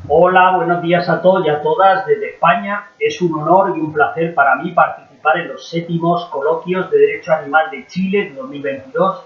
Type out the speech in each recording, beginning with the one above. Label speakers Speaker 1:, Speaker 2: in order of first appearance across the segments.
Speaker 1: Hola, buenos días a todos y a todas desde España. Es un honor y un placer para mí participar en los 7º Coloquios de Derecho Animal de Chile de 2022.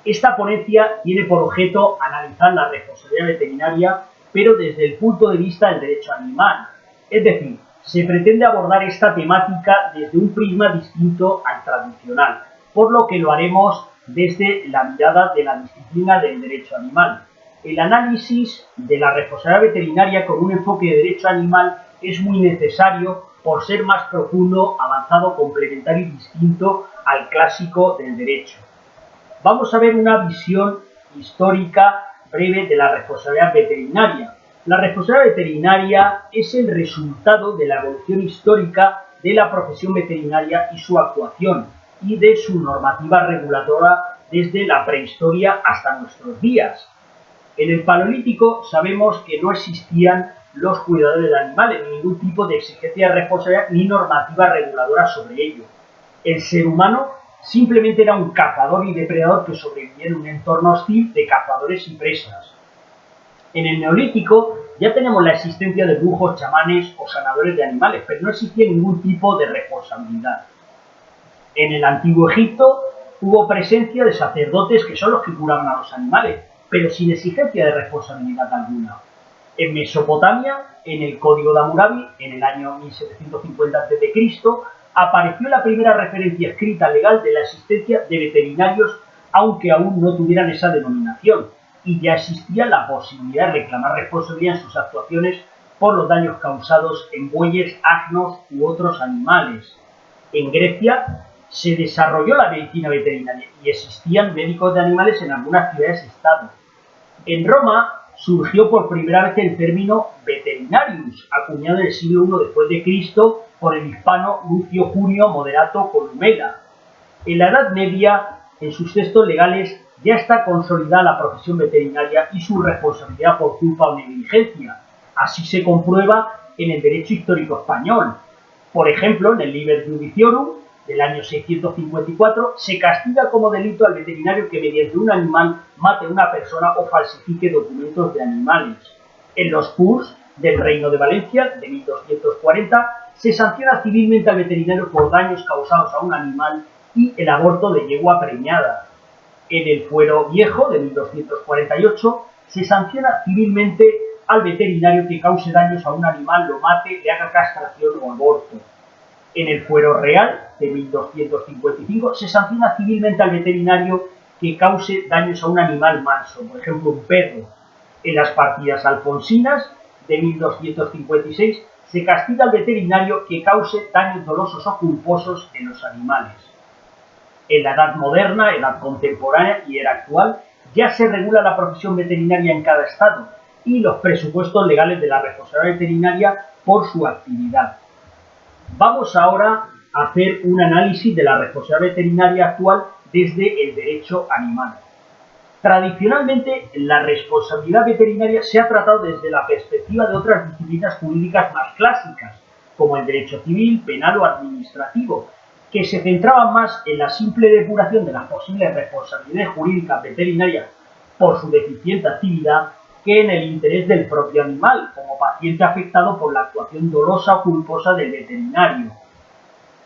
Speaker 1: Esta ponencia tiene por objeto analizar la responsabilidad veterinaria, pero desde el punto de vista del derecho animal. Es decir, se pretende abordar esta temática desde un prisma distinto al tradicional, por lo que lo haremos desde la mirada de la disciplina del derecho animal. El análisis de la responsabilidad veterinaria con un enfoque de derecho animal es muy necesario por ser más profundo, avanzado, complementario y distinto al clásico del derecho. Vamos a ver una visión histórica breve de la responsabilidad veterinaria. La responsabilidad veterinaria es el resultado de la evolución histórica de la profesión veterinaria y su actuación y de su normativa reguladora desde la prehistoria hasta nuestros días. En el Paleolítico sabemos que no existían los cuidadores de animales, ni ningún tipo de exigencia de responsabilidad ni normativa reguladora sobre ello. El ser humano simplemente era un cazador y depredador que sobrevivía en un entorno hostil de cazadores y presas. En el Neolítico ya tenemos la existencia de brujos, chamanes o sanadores de animales, pero no existía ningún tipo de responsabilidad. En el Antiguo Egipto hubo presencia de sacerdotes que son los que curaban a los animales, pero sin exigencia de responsabilidad alguna. En Mesopotamia, en el Código de Hammurabi, en el año 1750 a.C., apareció la primera referencia escrita legal de la existencia de veterinarios, aunque aún no tuvieran esa denominación, y ya existía la posibilidad de reclamar responsabilidad en sus actuaciones por los daños causados en bueyes, asnos u otros animales. En Grecia se desarrolló la medicina veterinaria y existían médicos de animales en algunas ciudades-estado. En Roma surgió por primera vez el término veterinarius, acuñado en el siglo I después de Cristo por el hispano Lucio Junio Moderato Columela. En la Edad Media, en sus textos legales, ya está consolidada la profesión veterinaria y su responsabilidad por culpa o negligencia. Así se comprueba en el derecho histórico español. Por ejemplo, en el Liber Judiciorum del año 654 se castiga como delito al veterinario que mediante un animal mate a una persona o falsifique documentos de animales. En los Purs del Reino de Valencia de 1240 se sanciona civilmente al veterinario por daños causados a un animal y el aborto de yegua preñada. En el Fuero Viejo de 1248 se sanciona civilmente al veterinario que cause daños a un animal, lo mate, le haga castración o aborto. En el Fuero Real de 1255 se sanciona civilmente al veterinario que cause daños a un animal manso, por ejemplo un perro. En las partidas alfonsinas de 1256 se castiga al veterinario que cause daños dolosos o culposos en los animales. En la edad moderna, edad contemporánea y era actual, ya se regula la profesión veterinaria en cada estado y los presupuestos legales de la responsabilidad veterinaria por su actividad. Vamos ahora a hacer un análisis de la responsabilidad veterinaria actual desde el derecho animal. Tradicionalmente, la responsabilidad veterinaria se ha tratado desde la perspectiva de otras disciplinas jurídicas más clásicas, como el derecho civil, penal o administrativo, que se centraban más en la simple depuración de las posibles responsabilidades jurídicas veterinarias por su deficiente actividad que en el interés del propio animal, como paciente afectado por la actuación dolosa o culposa del veterinario.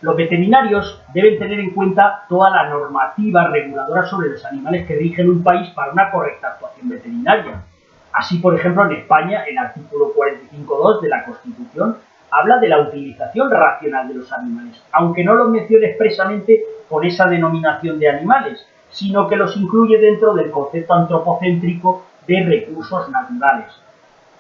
Speaker 1: Los veterinarios deben tener en cuenta toda la normativa reguladora sobre los animales que rigen un país para una correcta actuación veterinaria. Así, por ejemplo, en España, el artículo 45.2 de la Constitución habla de la utilización racional de los animales, aunque no los menciona expresamente con esa denominación de animales, sino que los incluye dentro del concepto antropocéntrico de recursos naturales.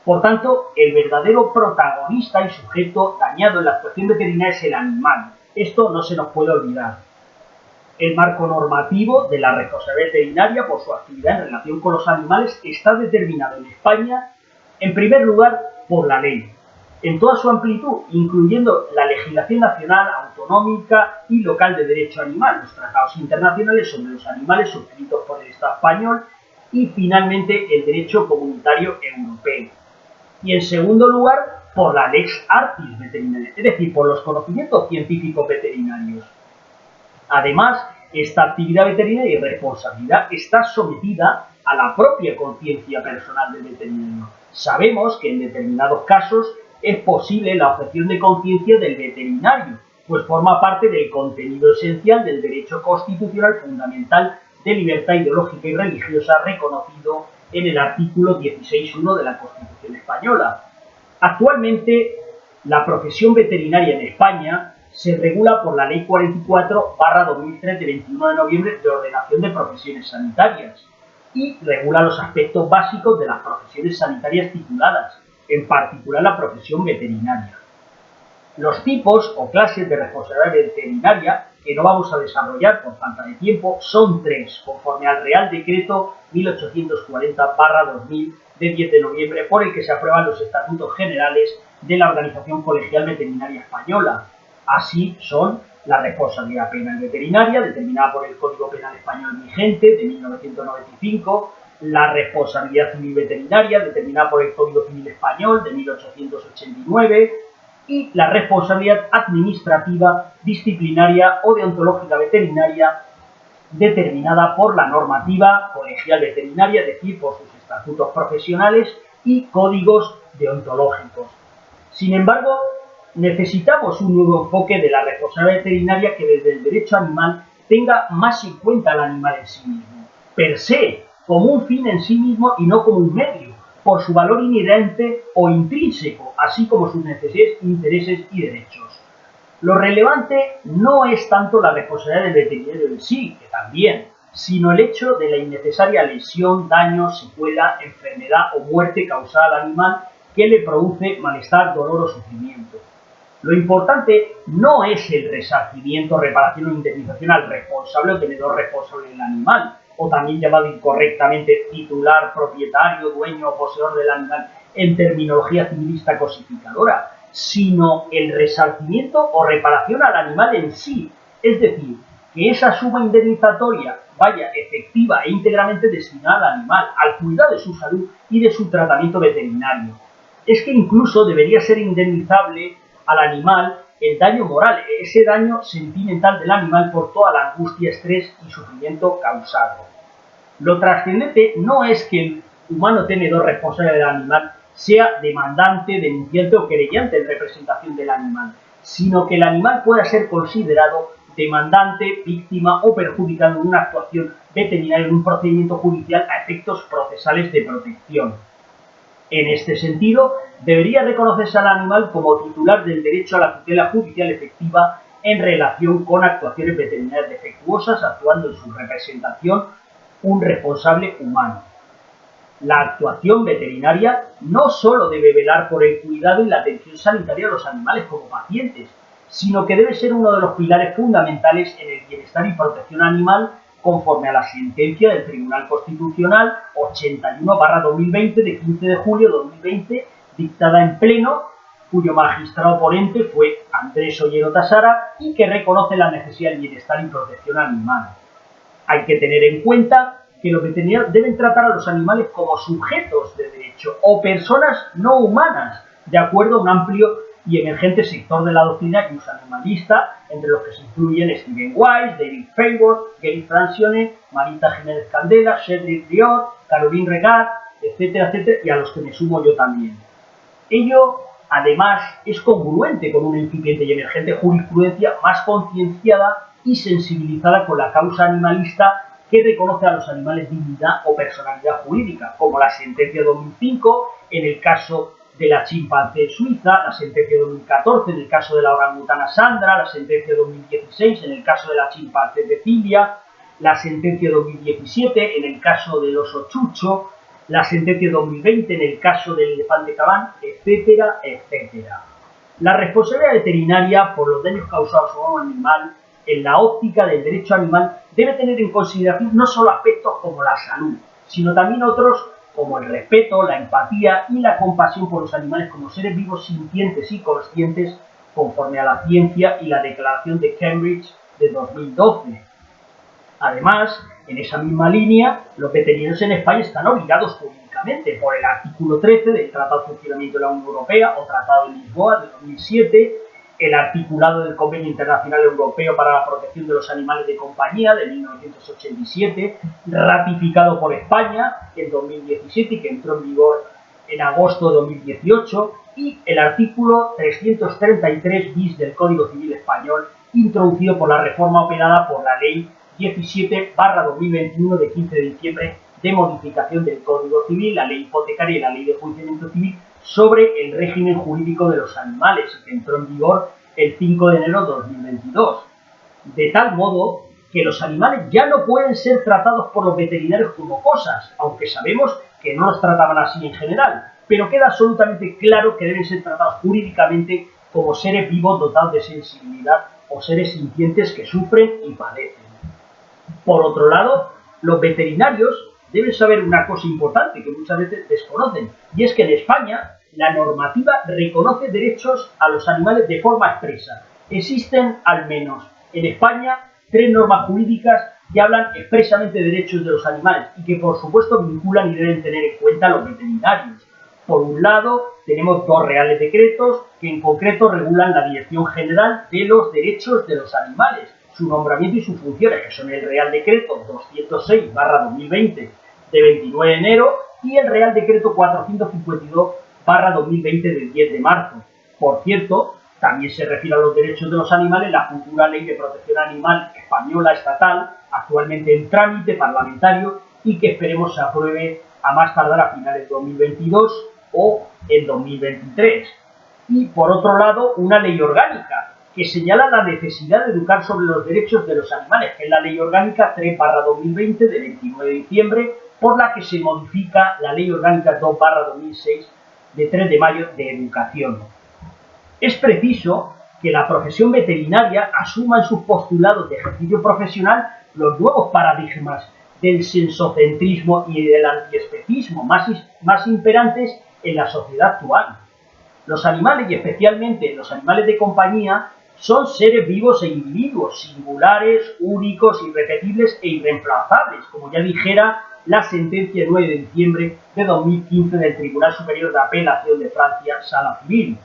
Speaker 1: Por tanto, el verdadero protagonista y sujeto dañado en la actuación veterinaria es el animal. Esto no se nos puede olvidar. El marco normativo de la responsabilidad veterinaria por su actividad en relación con los animales está determinado en España, en primer lugar, por la ley, en toda su amplitud, incluyendo la legislación nacional, autonómica y local de derecho animal, los tratados internacionales sobre los animales suscritos por el Estado español y, finalmente, el derecho comunitario europeo. Y, en segundo lugar, por la lex artis veterinaria, es decir, por los conocimientos científicos veterinarios. Además, esta actividad veterinaria y responsabilidad está sometida a la propia conciencia personal del veterinario. Sabemos que en determinados casos es posible la objeción de conciencia del veterinario, pues forma parte del contenido esencial del derecho constitucional fundamental de libertad ideológica y religiosa reconocido en el artículo 16.1 de la Constitución española. Actualmente, la profesión veterinaria en España se regula por la Ley 44/2003 de 21 de noviembre de ordenación de profesiones sanitarias y regula los aspectos básicos de las profesiones sanitarias tituladas, en particular la profesión veterinaria. Los tipos o clases de responsabilidad veterinaria, que no vamos a desarrollar por falta de tiempo, son tres, conforme al Real Decreto 1840/2000 de 10 de noviembre, por el que se aprueban los estatutos generales de la Organización Colegial Veterinaria Española. Así son la responsabilidad penal veterinaria, determinada por el Código Penal Español vigente de 1995, la responsabilidad civil veterinaria, determinada por el Código Civil Español de 1889, y la responsabilidad administrativa, disciplinaria o deontológica veterinaria, determinada por la normativa colegial veterinaria, es decir, por sus estatutos profesionales y códigos deontológicos. Sin embargo, necesitamos un nuevo enfoque de la responsabilidad veterinaria que desde el derecho animal tenga más en cuenta al animal en sí mismo, per se, como un fin en sí mismo y no como un medio, por su valor inherente o intrínseco, así como sus necesidades, intereses y derechos. Lo relevante no es tanto la responsabilidad del veterinario en sí, que también, sino el hecho de la innecesaria lesión, daño, secuela, enfermedad o muerte causada al animal que le produce malestar, dolor o sufrimiento. Lo importante no es el resarcimiento, reparación o indemnización al responsable o tenedor responsable del animal, o también llamado incorrectamente titular, propietario, dueño o poseedor del animal en terminología civilista cosificadora, sino el resarcimiento o reparación al animal en sí, es decir, que esa suma indemnizatoria vaya efectiva e íntegramente destinada al animal, al cuidado de su salud y de su tratamiento veterinario. Es que incluso debería ser indemnizable al animal el daño moral, ese daño sentimental del animal por toda la angustia, estrés y sufrimiento causado. Lo trascendente no es que el humano tenedor responsable del animal sea demandante, denunciante o querellante en representación del animal, sino que el animal pueda ser considerado demandante, víctima o perjudicado en una actuación veterinaria en un procedimiento judicial a efectos procesales de protección. En este sentido, debería reconocerse al animal como titular del derecho a la tutela judicial efectiva en relación con actuaciones veterinarias defectuosas, actuando en su representación un responsable humano. La actuación veterinaria no solo debe velar por el cuidado y la atención sanitaria de los animales como pacientes, sino que debe ser uno de los pilares fundamentales en el bienestar y protección animal conforme a la sentencia del Tribunal Constitucional 81/2020 de 15 de julio de 2020, dictada en pleno, cuyo magistrado ponente fue Andrés Ollero Tasara y que reconoce la necesidad de bienestar y protección animal. Hay que tener en cuenta que los veterinarios deben tratar a los animales como sujetos de derecho o personas no humanas, de acuerdo a un amplio y emergente sector de la doctrina que usa animalista, entre los que se incluyen Stephen Wise, David Fayward, Gary Francione, Marita Jiménez Candela, Cedric Riot, Caroline Regat, etcétera, etcétera, y a los que me sumo yo también. Ello, además, es congruente con una incipiente y emergente jurisprudencia más concienciada y sensibilizada con la causa animalista que reconoce a los animales dignidad o personalidad jurídica, como la sentencia de 2005 en el caso de la chimpancé suiza, la sentencia de 2014 en el caso de la orangutana Sandra, la sentencia de 2016 en el caso de la chimpancé Cecilia, la sentencia de 2017 en el caso del oso Chucho, la sentencia de 2020 en el caso del elefante Cabán, etcétera, etcétera. La responsabilidad veterinaria por los daños causados a un animal en la óptica del derecho animal debe tener en consideración no solo aspectos como la salud, sino también otros como el respeto, la empatía y la compasión por los animales como seres vivos sintientes y conscientes conforme a la ciencia y la Declaración de Cambridge de 2012. Además, en esa misma línea, los veterinarios en España están obligados jurídicamente por el artículo 13 del Tratado de Funcionamiento de la Unión Europea o Tratado de Lisboa de 2007, el articulado del Convenio Internacional Europeo para la Protección de los Animales de Compañía de 1987, ratificado por España en 2017 y que entró en vigor en agosto de 2018, y el artículo 333 bis del Código Civil Español, introducido por la reforma operada por la Ley 17/2021 de 15 de diciembre de modificación del Código Civil, la Ley Hipotecaria y la Ley de Enjuiciamiento Civil sobre el régimen jurídico de los animales, que entró en vigor el 5 de enero de 2022. De tal modo que los animales ya no pueden ser tratados por los veterinarios como cosas, aunque sabemos que no los trataban así en general, pero queda absolutamente claro que deben ser tratados jurídicamente como seres vivos dotados de sensibilidad o seres sintientes que sufren y padecen. Por otro lado, los veterinarios deben saber una cosa importante que muchas veces desconocen, y es que en España la normativa reconoce derechos a los animales de forma expresa. Existen al menos en España 3 normas jurídicas que hablan expresamente de derechos de los animales y que por supuesto vinculan y deben tener en cuenta a los veterinarios. Por un lado, tenemos 2 reales decretos que en concreto regulan la Dirección General de los Derechos de los Animales, su nombramiento y sus funciones, que son el Real Decreto 206/2020 de 29 de enero y el Real Decreto 452/2020 del 10 de marzo. Por cierto, también se refiere a los derechos de los animales la futura Ley de Protección Animal española estatal, actualmente en trámite parlamentario y que esperemos se apruebe a más tardar a finales de 2022 o en 2023. Y por otro lado, una ley orgánica que señala la necesidad de educar sobre los derechos de los animales, que es la Ley Orgánica 3/2020 de 29 de diciembre, por la que se modifica la Ley Orgánica 2/2006 de 3 de mayo de Educación. Es preciso que la profesión veterinaria asuma en sus postulados de ejercicio profesional los nuevos paradigmas del sensocentrismo y del antiespecismo más imperantes en la sociedad actual. Los animales, y especialmente los animales de compañía, son seres vivos e individuos, singulares, únicos, irrepetibles e irreemplazables, como ya dijera la sentencia 9 de diciembre de 2015 del Tribunal Superior de Apelación de Francia, Sala Civil.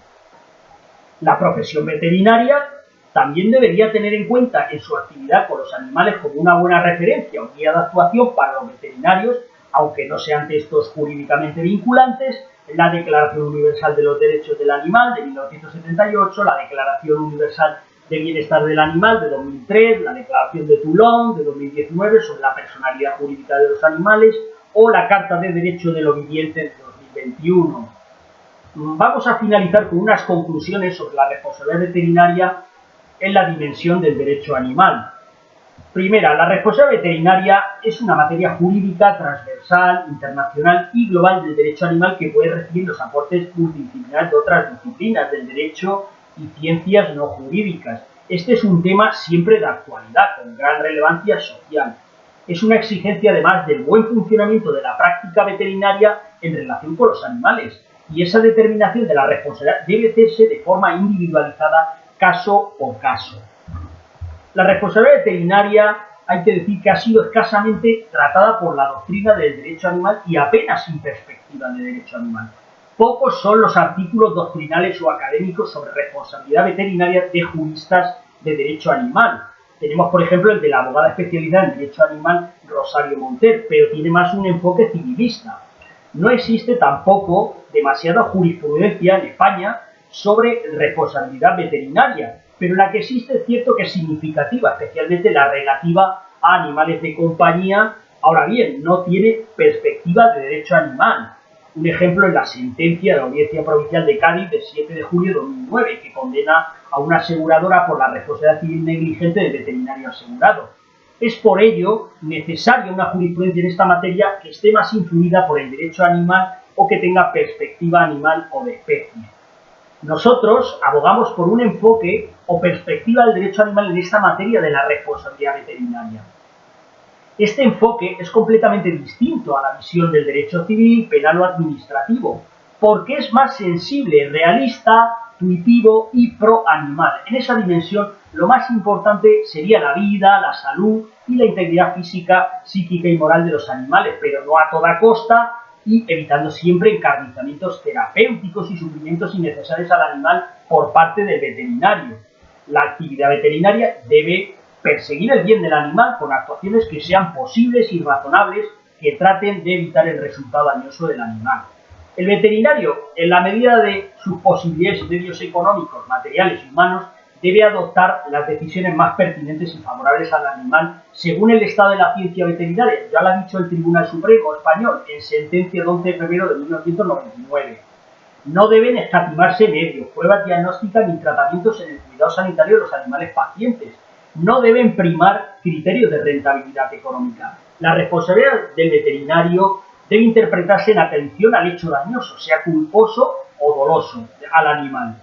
Speaker 1: La profesión veterinaria también debería tener en cuenta en su actividad con los animales como una buena referencia o guía de actuación para los veterinarios, aunque no sean textos jurídicamente vinculantes, la Declaración Universal de los Derechos del Animal de 1978, la Declaración Universal de Bienestar del Animal de 2003, la Declaración de Toulon de 2019 sobre la personalidad jurídica de los animales o la Carta de Derechos del Viviente de 2021. Vamos a finalizar con unas conclusiones sobre la responsabilidad veterinaria en la dimensión del derecho animal. Primera, la responsabilidad veterinaria es una materia jurídica transversal, internacional y global del derecho animal que puede recibir los aportes multidisciplinarios de otras disciplinas del derecho y ciencias no jurídicas. Este es un tema siempre de actualidad, con gran relevancia social. Es una exigencia además del buen funcionamiento de la práctica veterinaria en relación con los animales, y esa determinación de la responsabilidad debe hacerse de forma individualizada, caso por caso. La responsabilidad veterinaria hay que decir que ha sido escasamente tratada por la doctrina del derecho animal y apenas sin perspectiva de derecho animal. Pocos son los artículos doctrinales o académicos sobre responsabilidad veterinaria de juristas de derecho animal. Tenemos, por ejemplo, el de la abogada especializada en derecho animal Rosario Monter, pero tiene más un enfoque civilista. No existe tampoco demasiada jurisprudencia en España sobre responsabilidad veterinaria, pero la que existe es cierto que es significativa, especialmente la relativa a animales de compañía. Ahora bien, no tiene perspectiva de derecho animal. Un ejemplo es la sentencia de la Audiencia Provincial de Cádiz de 7 de julio de 2009, que condena a una aseguradora por la responsabilidad civil negligente del veterinario asegurado. Es por ello necesaria una jurisprudencia en esta materia que esté más influida por el derecho animal o que tenga perspectiva animal o de especie. Nosotros abogamos por un enfoque o perspectiva del derecho animal en esta materia de la responsabilidad veterinaria. Este enfoque es completamente distinto a la visión del derecho civil, penal o administrativo, porque es más sensible, realista, intuitivo y pro animal. En esa dimensión, lo más importante sería la vida, la salud y la integridad física, psíquica y moral de los animales, pero no a toda costa y evitando siempre encarnizamientos terapéuticos y sufrimientos innecesarios al animal por parte del veterinario. La actividad veterinaria debe perseguir el bien del animal con actuaciones que sean posibles y razonables, que traten de evitar el resultado dañoso del animal. El veterinario, en la medida de sus posibilidades y medios económicos, materiales y humanos, debe adoptar las decisiones más pertinentes y favorables al animal según el estado de la ciencia veterinaria. Ya lo ha dicho el Tribunal Supremo Español en sentencia de 11 de febrero de 1999. No deben escatimarse medios, pruebas diagnósticas ni tratamientos en el cuidado sanitario de los animales pacientes. No deben primar criterios de rentabilidad económica. La responsabilidad del veterinario debe interpretarse en atención al hecho dañoso, sea culposo o doloso, al animal.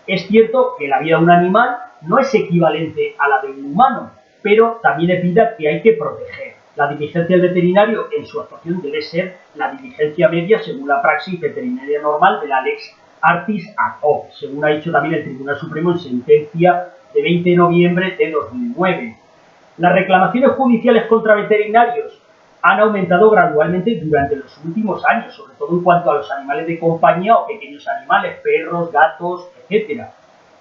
Speaker 1: Es cierto que la vida de un animal no es equivalente a la de un humano, pero también es vida que hay que proteger. La diligencia del veterinario en su actuación debe ser la diligencia media según la praxis veterinaria normal de la Lex Artis ad hoc, según ha dicho también el Tribunal Supremo en sentencia de 20 de noviembre de 2009. Las reclamaciones judiciales contra veterinarios han aumentado gradualmente durante los últimos años, sobre todo en cuanto a los animales de compañía o pequeños animales, perros, gatos, etc.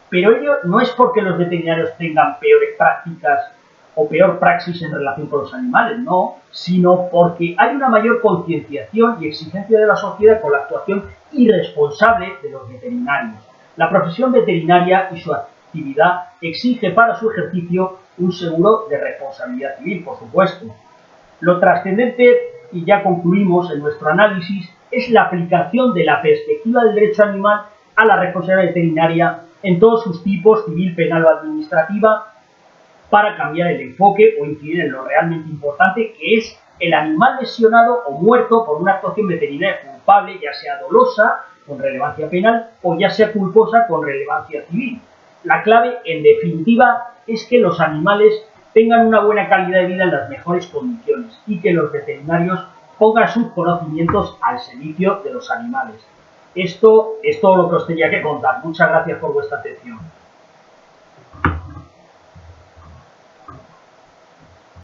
Speaker 1: Pero ello no es porque los veterinarios tengan peores prácticas o peor praxis en relación con los animales, no, sino porque hay una mayor concienciación y exigencia de la sociedad con la actuación irresponsable de los veterinarios. La profesión veterinaria y su actividad exige para su ejercicio un seguro de responsabilidad civil, por supuesto. Lo trascendente, y ya concluimos en nuestro análisis, es la aplicación de la perspectiva del derecho animal a la responsabilidad veterinaria en todos sus tipos, civil, penal o administrativa, para cambiar el enfoque o incidir en lo realmente importante, que es el animal lesionado o muerto por una actuación veterinaria culpable, ya sea dolosa, con relevancia penal, o ya sea culposa, con relevancia civil. La clave, en definitiva, es que los animales tengan una buena calidad de vida en las mejores condiciones y que los veterinarios pongan sus conocimientos al servicio de los animales. Esto es todo lo que os tenía que contar. Muchas gracias por vuestra atención.